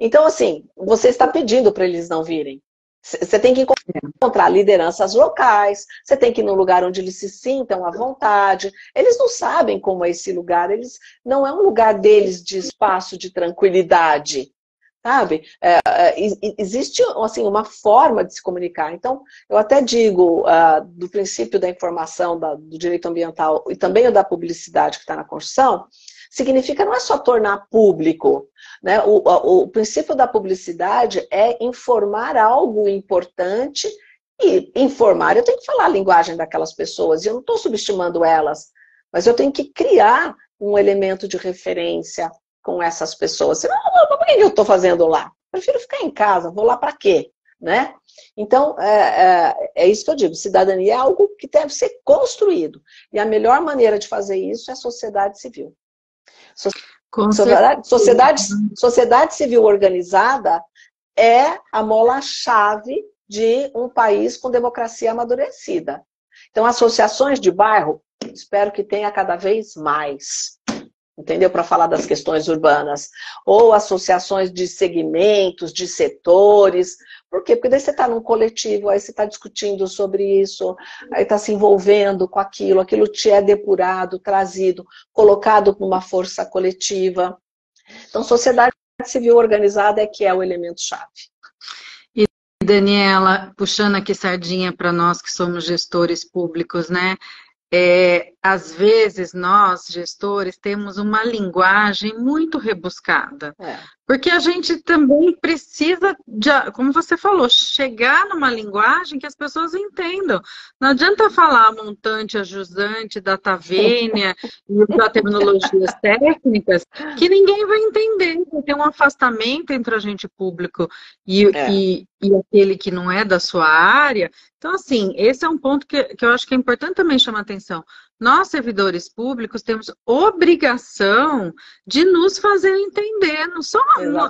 Então, assim, você está pedindo para eles não virem. Você tem que encontrar lideranças locais, você tem que ir num lugar onde eles se sintam à vontade. Eles não sabem como é esse lugar, não é um lugar deles de espaço de tranquilidade, sabe? Existe assim, uma forma de se comunicar. Então, eu até digo, do princípio da informação, do direito ambiental e também o da publicidade que está na Constituição, significa não é só tornar público, né? O princípio da publicidade é informar algo importante, e informar, eu tenho que falar a linguagem daquelas pessoas, e eu não estou subestimando elas, mas eu tenho que criar um elemento de referência com essas pessoas. Senão, por que eu estou fazendo lá? Prefiro ficar em casa, vou lá para quê? Né? Então, é isso que eu digo, cidadania é algo que deve ser construído, e a melhor maneira de fazer isso é a sociedade civil. Sociedade civil organizada é a mola-chave de um país com democracia amadurecida. Então, associações de bairro, espero que tenha cada vez mais, entendeu? Para falar das questões urbanas. Ou associações de segmentos, de setores. Por quê? Porque daí você está num coletivo, aí você está discutindo sobre isso, aí está se envolvendo com aquilo te é depurado, trazido, colocado por uma força coletiva. Então, sociedade civil organizada é que é o elemento-chave. E, Daniela, puxando aqui sardinha para nós que somos gestores públicos, né? Às vezes nós, gestores, temos uma linguagem muito rebuscada. Porque a gente também precisa, como você falou, chegar numa linguagem que as pessoas entendam. Não adianta falar montante, ajusante, data vênia e usar terminologias técnicas que ninguém vai entender. Tem um afastamento entre o agente público e aquele que não é da sua área. Então, assim, esse é um ponto que eu acho que é importante também chamar atenção. Nós, servidores públicos, temos obrigação de nos fazer entender.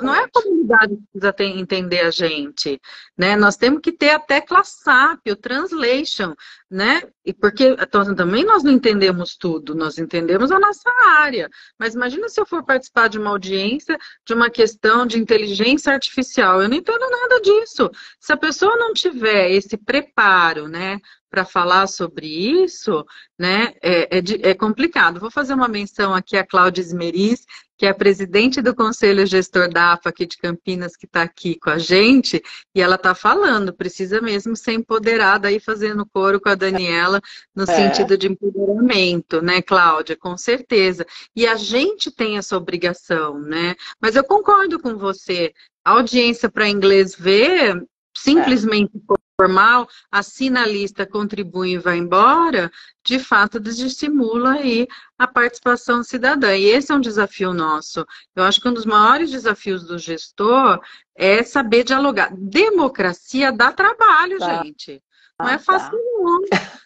Não é a comunidade que precisa entender a gente, né? Nós temos que ter a tecla SAP, o translation, né? E porque também nós não entendemos tudo, nós entendemos a nossa área. Mas imagina se eu for participar de uma audiência de uma questão de inteligência artificial. Eu não entendo nada disso. Se a pessoa não tiver esse preparo, né, para falar sobre isso, né, é complicado. Vou fazer uma menção aqui a Cláudia Esmeriz, que é a presidente do Conselho Gestor da APA aqui de Campinas, que está aqui com a gente, e ela está falando, precisa mesmo ser empoderada, aí fazendo coro com a Daniela, no sentido de empoderamento, né, Cláudia? Com certeza. E a gente tem essa obrigação, né? Mas eu concordo com você, a audiência para inglês ver, simplesmente formal, assina a lista, contribui e vai embora, de fato desestimula aí a participação cidadã. E esse é um desafio nosso. Eu acho que um dos maiores desafios do gestor é saber dialogar. Democracia dá trabalho, gente. Não é fácil não,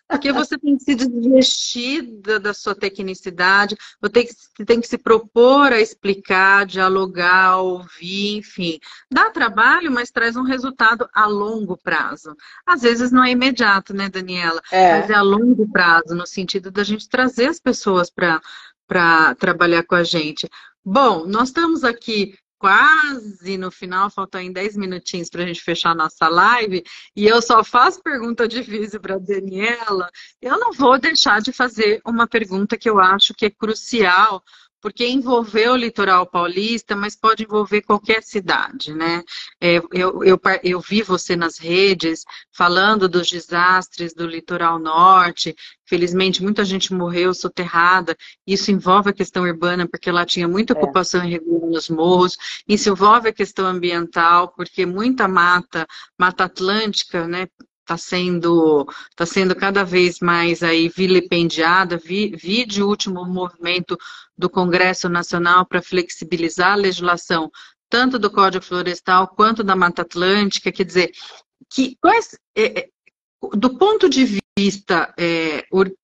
porque você tem que se desvestir da sua tecnicidade, você tem que se propor a explicar, dialogar, ouvir, enfim. Dá trabalho, mas traz um resultado a longo prazo. Às vezes não é imediato, né, Daniela? Mas é a longo prazo, no sentido da gente trazer as pessoas para trabalhar com a gente. Bom, nós estamos aqui quase no final, faltam ainda 10 minutinhos para a gente fechar a nossa live, e eu só faço pergunta difícil para a Daniela. Eu não vou deixar de fazer uma pergunta que eu acho que é crucial, porque envolveu o litoral paulista, mas pode envolver qualquer cidade, né? Eu vi você nas redes falando dos desastres do litoral norte. Felizmente, muita gente morreu soterrada. Isso envolve a questão urbana, porque lá tinha muita ocupação irregular nos morros. Isso envolve a questão ambiental, porque muita mata atlântica, né? Está sendo cada vez mais aí vilipendiada. Vide o último movimento do Congresso Nacional para flexibilizar a legislação, tanto do Código Florestal quanto da Mata Atlântica. Quer dizer, do ponto de vista,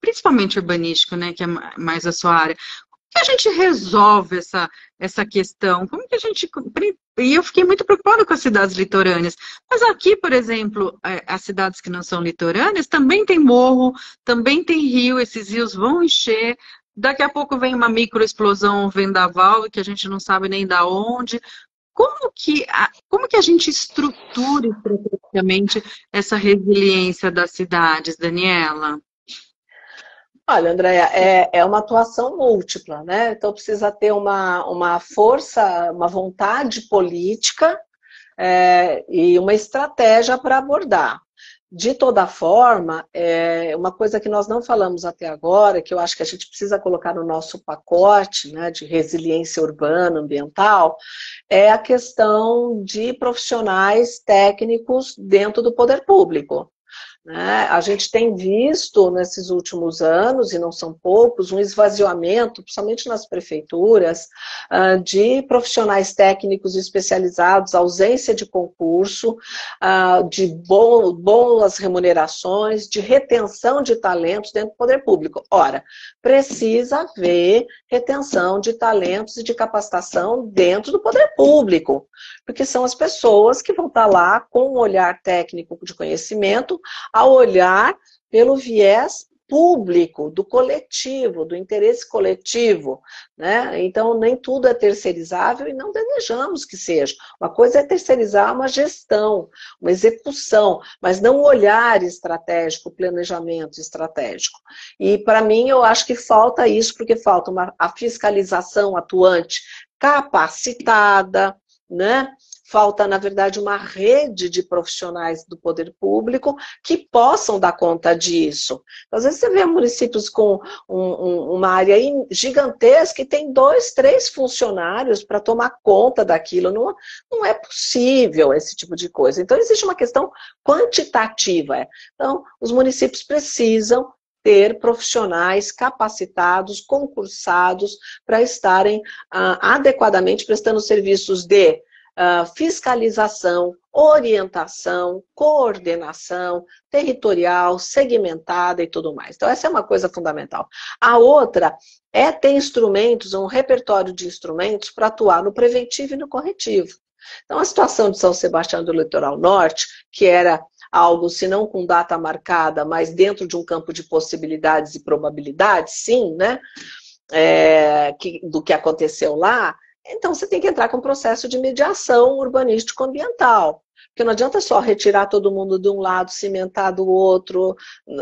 principalmente urbanístico, né, que é mais a sua área, como que a gente resolve essa questão? Como que a gente... E eu fiquei muito preocupada com as cidades litorâneas. Mas aqui, por exemplo, as cidades que não são litorâneas também tem morro, também tem rio, esses rios vão encher. Daqui a pouco vem uma microexplosão, um vendaval, que a gente não sabe nem da onde. Como que a gente estrutura estrategicamente essa resiliência das cidades, Daniela? Olha, Andréia, é uma atuação múltipla, né? Então precisa ter uma força, uma vontade política e uma estratégia para abordar. De toda forma, uma coisa que nós não falamos até agora, que eu acho que a gente precisa colocar no nosso pacote, né, de resiliência urbana, ambiental, é a questão de profissionais técnicos dentro do poder público. Né? A gente tem visto nesses últimos anos, e não são poucos, um esvaziamento, principalmente nas prefeituras, de profissionais técnicos especializados, ausência de concurso, de boas remunerações, de retenção de talentos dentro do poder público. Ora, precisa haver retenção de talentos e de capacitação dentro do poder público, porque são as pessoas que vão estar lá com um olhar técnico de conhecimento, a olhar pelo viés público, do coletivo, do interesse coletivo, né? Então, nem tudo é terceirizável e não desejamos que seja. Uma coisa é terceirizar uma gestão, uma execução, mas não um olhar estratégico, planejamento estratégico. E, para mim, eu acho que falta isso, porque falta a fiscalização atuante capacitada, né? Falta, na verdade, uma rede de profissionais do poder público que possam dar conta disso. Às vezes você vê municípios com uma área gigantesca e tem 2, 3 funcionários para tomar conta daquilo. Não é possível esse tipo de coisa. Então, existe uma questão quantitativa. Então, os municípios precisam ter profissionais capacitados, concursados, para estarem adequadamente prestando serviços de fiscalização, orientação, coordenação territorial, segmentada e tudo mais. Então, essa é uma coisa fundamental. A outra é ter instrumentos, um repertório de instrumentos para atuar no preventivo e no corretivo. Então, a situação de São Sebastião do Litoral Norte, que era algo, se não com data marcada, mas dentro de um campo de possibilidades e probabilidades, sim, né? Do que aconteceu lá, então você tem que entrar com um processo de mediação urbanístico-ambiental. Porque não adianta só retirar todo mundo de um lado, cimentar do outro.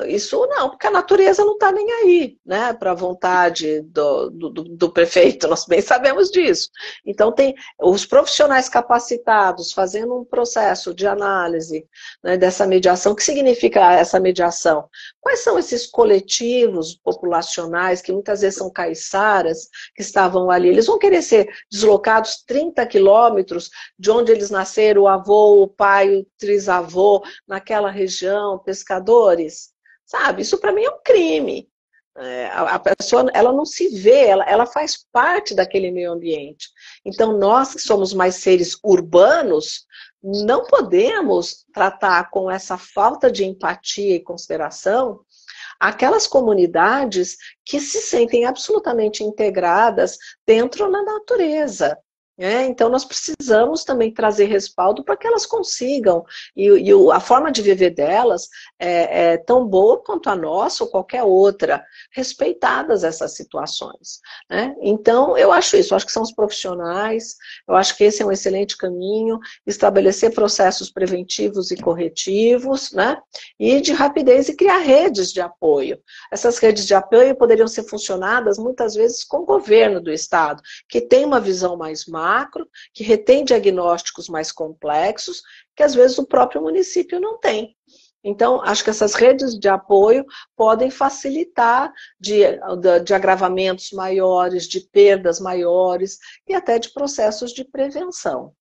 Isso não, porque a natureza não está nem aí, né, para a vontade do prefeito, nós bem sabemos disso. Então tem os profissionais capacitados fazendo um processo de análise, né, dessa mediação. O que significa essa mediação? Quais são esses coletivos populacionais que muitas vezes são caiçaras, que estavam ali? Eles vão querer ser deslocados 30 quilômetros de onde eles nasceram, o avô, o pai, o trisavô, naquela região, pescadores, sabe? Isso para mim é um crime. A pessoa, ela não se vê, ela faz parte daquele meio ambiente. Então, nós que somos mais seres urbanos, não podemos tratar com essa falta de empatia e consideração aquelas comunidades que se sentem absolutamente integradas dentro da natureza. Então, nós precisamos também trazer respaldo para que elas consigam, e a forma de viver delas é tão boa quanto a nossa ou qualquer outra, respeitadas essas situações. Né? Então, eu acho isso, eu acho que são os profissionais, eu acho que esse é um excelente caminho, estabelecer processos preventivos e corretivos, né? E de rapidez e criar redes de apoio. Essas redes de apoio poderiam ser funcionadas muitas vezes com o governo do estado, que tem uma visão mais macro, que retém diagnósticos mais complexos, que às vezes o próprio município não tem. Então, acho que essas redes de apoio podem facilitar de agravamentos maiores, de perdas maiores e até de processos de prevenção.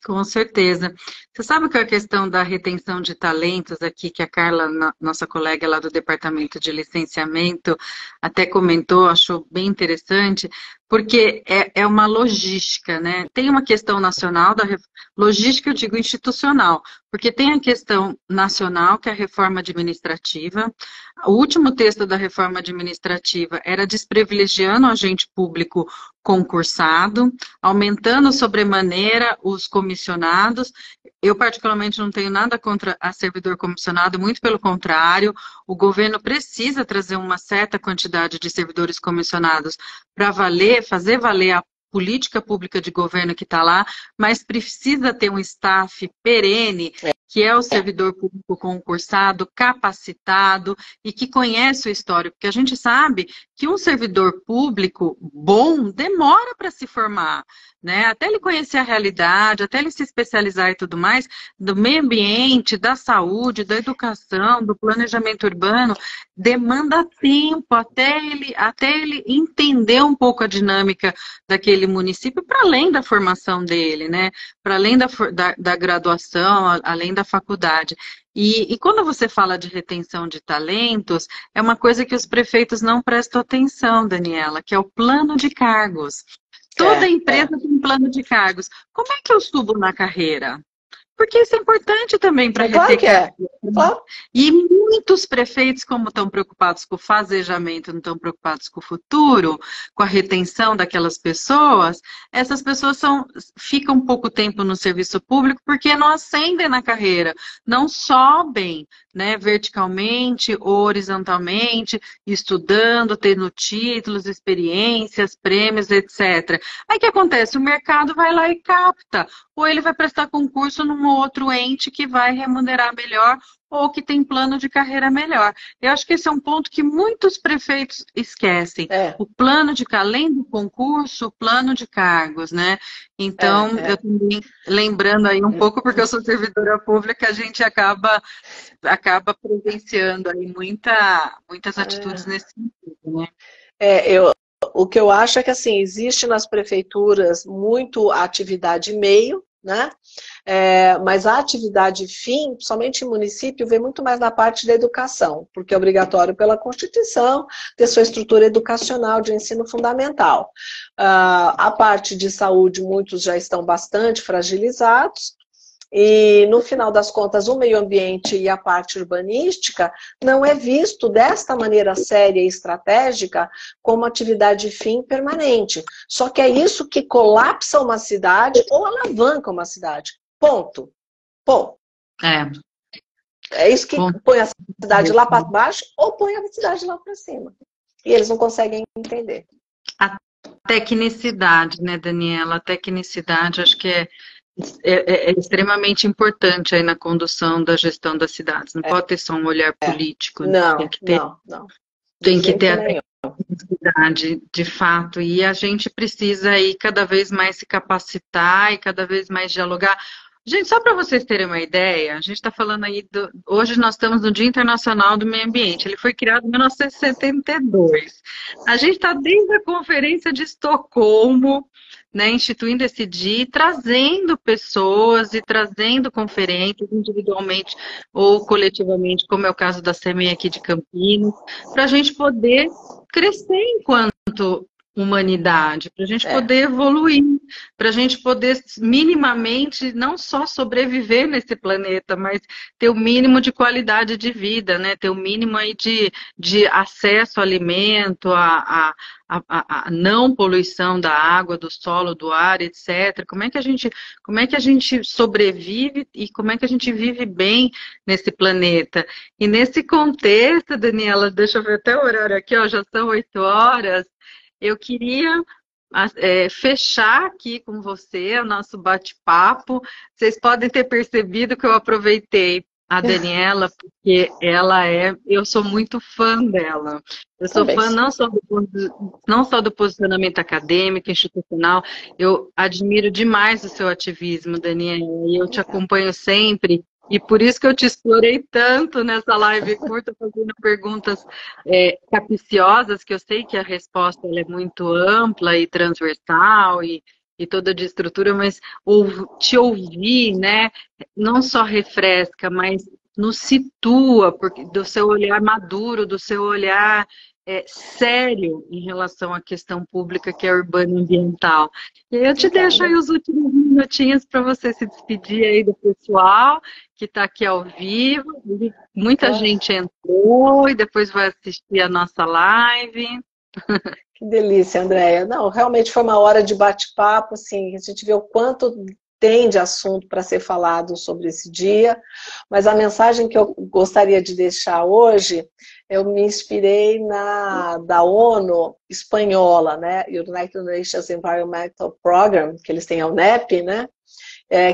Com certeza. Você sabe que a questão da retenção de talentos aqui, que a Carla, nossa colega lá do Departamento de Licenciamento, até comentou, achou bem interessante, porque é uma logística, né? Tem uma questão nacional, logística eu digo institucional, porque tem a questão nacional, que é a reforma administrativa. O último texto da reforma administrativa era desprivilegiando o agente público concursado, aumentando sobremaneira os comissionados. Eu, particularmente, não tenho nada contra a servidor comissionado, muito pelo contrário, o governo precisa trazer uma certa quantidade de servidores comissionados para fazer valer a política pública de governo que está lá, mas precisa ter um staff perene, que é o servidor público concursado, capacitado e que conhece o histórico, porque a gente sabe que um servidor público bom demora para se formar, né? Até ele conhecer a realidade, até ele se especializar e tudo mais, do meio ambiente, da saúde, da educação, do planejamento urbano, demanda tempo até ele entender um pouco a dinâmica daquele município, para além da formação dele, né? Para além da graduação, além da faculdade. E quando você fala de retenção de talentos, é uma coisa que os prefeitos não prestam atenção, Daniela, que é o plano de cargos. Toda empresa tem um plano de cargos. Como é que eu subo na carreira? Porque isso é importante também para reter cargos. Claro. E muitos prefeitos, como estão preocupados com o fazejamento, não estão preocupados com o futuro, com a retenção daquelas pessoas, essas pessoas ficam pouco tempo no serviço público porque não ascendem na carreira, não sobem, né, verticalmente ou horizontalmente, estudando, tendo títulos, experiências, prêmios, etc. Aí o que acontece? O mercado vai lá e capta, ou ele vai prestar concurso num outro ente que vai remunerar melhor ou que tem plano de carreira melhor. Eu acho que esse é um ponto que muitos prefeitos esquecem. O plano de além do concurso, o plano de cargos, né? Então, eu também, lembrando aí um pouco, porque eu sou servidora pública, a gente acaba presenciando aí muitas atitudes nesse sentido, né? O que eu acho é que, assim, existe nas prefeituras muito atividade meio, né? Mas a atividade fim, somente em município, vem muito mais na parte da educação, porque é obrigatório pela Constituição ter sua estrutura educacional de ensino fundamental. A parte de saúde, muitos já estão bastante fragilizados, e no final das contas o meio ambiente e a parte urbanística não é visto desta maneira séria e estratégica como atividade fim permanente. Só que é isso que colapsa uma cidade ou alavanca uma cidade. Ponto. É isso que põe a cidade lá para baixo ou põe a cidade lá para cima. E eles não conseguem entender. A tecnicidade, né, Daniela? A tecnicidade, acho que é extremamente importante aí na condução da gestão das cidades. Não pode ter só um olhar político. Não. Tem que ter a tecnicidade, de fato. E a gente precisa aí cada vez mais se capacitar e cada vez mais dialogar. Gente, só para vocês terem uma ideia, a gente está falando aí, hoje nós estamos no Dia Internacional do Meio Ambiente. Ele foi criado em 1972. A gente está desde a Conferência de Estocolmo, né, instituindo esse dia, trazendo pessoas e trazendo conferências individualmente ou coletivamente, como é o caso da CEMEI aqui de Campinas, para a gente poder crescer enquanto humanidade, para a gente poder evoluir, para a gente poder minimamente não só sobreviver nesse planeta, mas ter o mínimo de qualidade de vida, né? Ter o mínimo aí de acesso ao alimento, a não poluição da água, do solo, do ar, etc. Como é que a gente sobrevive e como é que a gente vive bem nesse planeta? E nesse contexto, Daniela, deixa eu ver até o horário aqui, ó, já são 8 horas. Eu queria fechar aqui com você o nosso bate-papo. Vocês podem ter percebido que eu aproveitei a Daniela, porque eu sou muito fã dela. Eu sou fã não só do posicionamento acadêmico, institucional, eu admiro demais o seu ativismo, Daniela, e eu te acompanho sempre. E por isso que eu te explorei tanto nessa live curta, fazendo perguntas capciosas, que eu sei que a resposta ela é muito ampla e transversal e toda de estrutura, mas te ouvir, né, não só refresca, mas nos situa, porque do seu olhar maduro, do seu olhar sério em relação à questão pública que é urbana e ambiental. E aí eu te deixo aí os últimos minutinhos para você se despedir aí do pessoal que está aqui ao vivo. Muita gente entrou e depois vai assistir a nossa live. Que delícia, Andréia. Não, realmente foi uma hora de bate-papo, assim, a gente vê o quanto tem de assunto para ser falado sobre esse dia, mas a mensagem que eu gostaria de deixar hoje, eu me inspirei da ONU espanhola, né, United Nations Environmental Program, que eles têm a UNEP, né,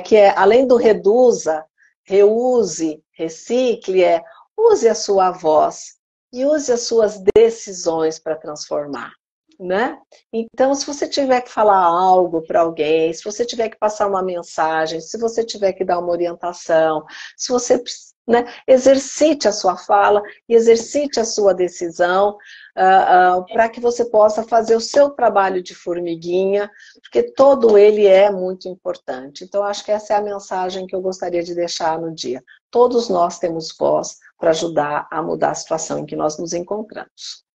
que é, além do reduza, reuse, recicle, use a sua voz e use as suas decisões para transformar. Né? Então, se você tiver que falar algo para alguém, se você tiver que passar uma mensagem, se você tiver que dar uma orientação, se você, né, exercite a sua fala e exercite a sua decisão para que você possa fazer o seu trabalho de formiguinha, porque todo ele é muito importante. Então, acho que essa é a mensagem que eu gostaria de deixar no dia. Todos nós temos voz para ajudar a mudar a situação em que nós nos encontramos.